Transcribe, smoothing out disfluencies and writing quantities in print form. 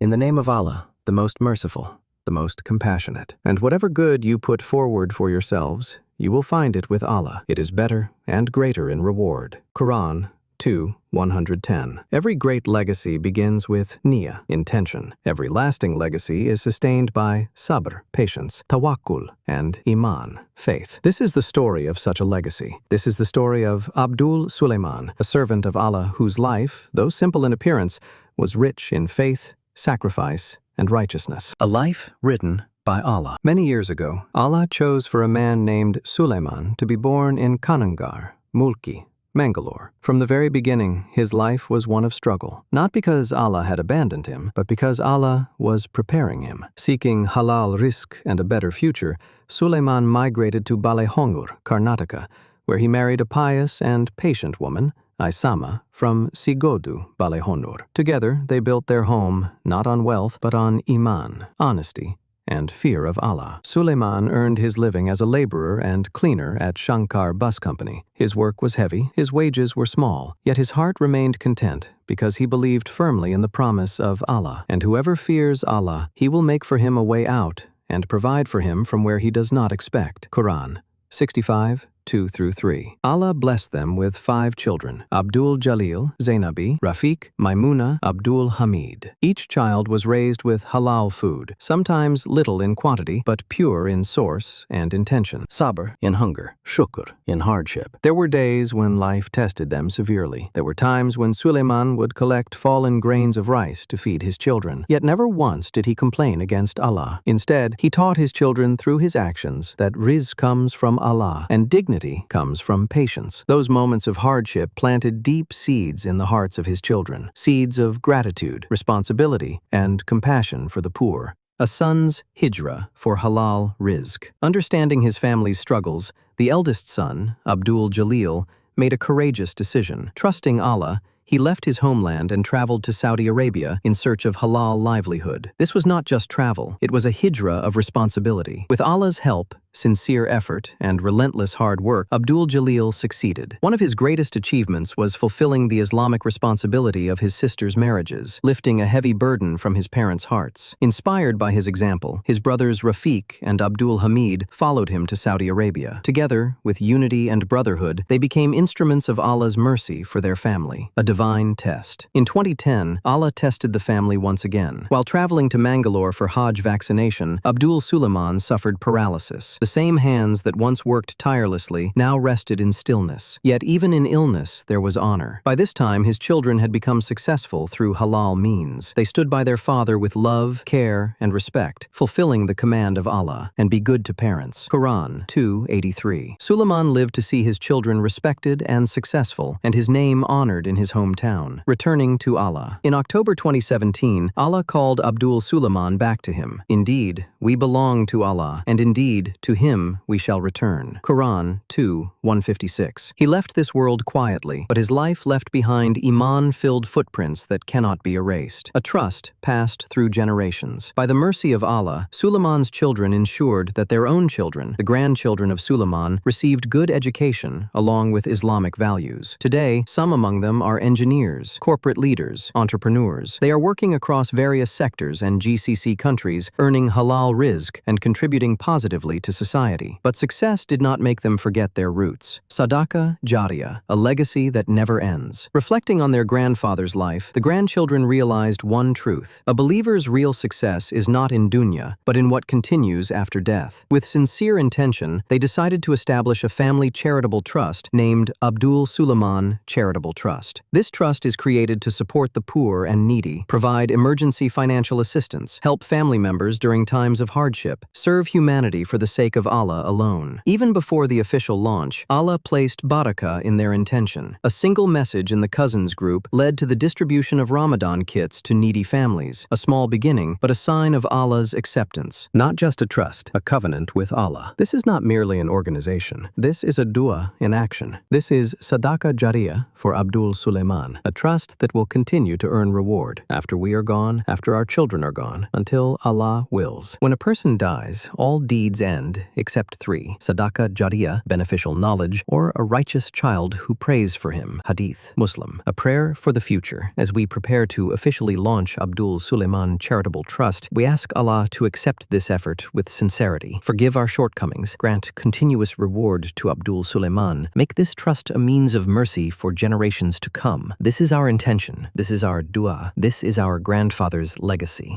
In the name of Allah, the most merciful, the most compassionate. And whatever good you put forward for yourselves, you will find it with Allah. It is better and greater in reward. Quran 2:110. Every great legacy begins with niyyah, intention. Every lasting legacy is sustained by sabr, patience, tawakkul, and iman, faith. This is the story of such a legacy. This is the story of Abdul Suleiman, a servant of Allah whose life, though simple in appearance, was rich in faith, sacrifice, and righteousness. A life written by Allah. Many years ago, Allah chose for a man named Suleiman to be born in Kanangar, Mulki, Mangalore. From the very beginning, his life was one of struggle, not because Allah had abandoned him, but because Allah was preparing him. Seeking halal rizq and a better future, Suleiman migrated to Balehongur, Karnataka, where he married a pious and patient woman, Aisama, from Sigodu, Balehonur. Together, they built their home not on wealth, but on iman, honesty, and fear of Allah. Suleiman earned his living as a laborer and cleaner at Shankar Bus Company. His work was heavy, his wages were small, yet his heart remained content because he believed firmly in the promise of Allah. And whoever fears Allah, He will make for him a way out and provide for him from where he does not expect. Quran 65:2-3. Allah blessed them with 5 children: Abdul Jalil, Zainabi, Rafiq, Maimuna, Abdul Hamid. Each child was raised with halal food, sometimes little in quantity, but pure in source and intention. Sabr in hunger, shukr in hardship. There were days when life tested them severely. There were times when Suleiman would collect fallen grains of rice to feed his children. Yet never once did he complain against Allah. Instead, he taught his children through his actions that rizq comes from Allah and dignity comes from patience. Those moments of hardship planted deep seeds in the hearts of his children, seeds of gratitude, responsibility, and compassion for the poor. A son's hijrah for halal rizq. Understanding his family's struggles, the eldest son, Abdul Jalil, made a courageous decision. Trusting Allah, he left his homeland and traveled to Saudi Arabia in search of halal livelihood. This was not just travel, it was a hijrah of responsibility. With Allah's help, sincere effort, and relentless hard work, Abdul Jalil succeeded. One of his greatest achievements was fulfilling the Islamic responsibility of his sister's marriages, lifting a heavy burden from his parents' hearts. Inspired by his example, his brothers Rafiq and Abdul Hamid followed him to Saudi Arabia. Together, with unity and brotherhood, they became instruments of Allah's mercy for their family, a divine test. In 2010, Allah tested the family once again. While traveling to Mangalore for Hajj vaccination, Abdul Suleiman suffered paralysis. The same hands that once worked tirelessly now rested in stillness. Yet even in illness, there was honor. By this time, his children had become successful through halal means. They stood by their father with love, care, and respect, fulfilling the command of Allah, and be good to parents. Quran 2:83. Suleiman lived to see his children respected and successful, and his name honored in his hometown. Returning to Allah. In October 2017, Allah called Abdul Suleiman back to him. Indeed, we belong to Allah, and indeed, to Him we shall return. Quran 2:156. He left this world quietly, but his life left behind iman-filled footprints that cannot be erased. A trust passed through generations. By the mercy of Allah, Suleiman's children ensured that their own children, the grandchildren of Suleiman, received good education along with Islamic values. Today, some among them are engineers, corporate leaders, entrepreneurs. They are working across various sectors and GCC countries, earning halal rizq and contributing positively to society. But success did not make them forget their roots. Sadaqah Jariyah, a legacy that never ends. Reflecting on their grandfather's life, the grandchildren realized one truth: a believer's real success is not in dunya, but in what continues after death. With sincere intention, they decided to establish a family charitable trust named Abdul Suleiman Charitable Trust. This trust is created to support the poor and needy, provide emergency financial assistance, help family members during times of hardship, serve humanity for the sake of Allah alone. Even before the official launch, Allah placed barakah in their intention. A single message in the Cousins group led to the distribution of Ramadan kits to needy families, a small beginning, but a sign of Allah's acceptance. Not just a trust, a covenant with Allah. This is not merely an organization. This is a dua in action. This is Sadaqah Jariyah for Abdul Suleiman, a trust that will continue to earn reward after we are gone, after our children are gone, until Allah wills. When a person dies, all deeds end recommend except 3: Sadaqah Jariyah, beneficial knowledge, or a righteous child who prays for him. Hadith. Muslim. A prayer for the future. As we prepare to officially launch Abdul Suleiman Charitable Trust, we ask Allah to accept this effort with sincerity. Forgive our shortcomings. Grant continuous reward to Abdul Suleiman. Make this trust a means of mercy for generations to come. This is our intention. This is our dua. This is our grandfather's legacy.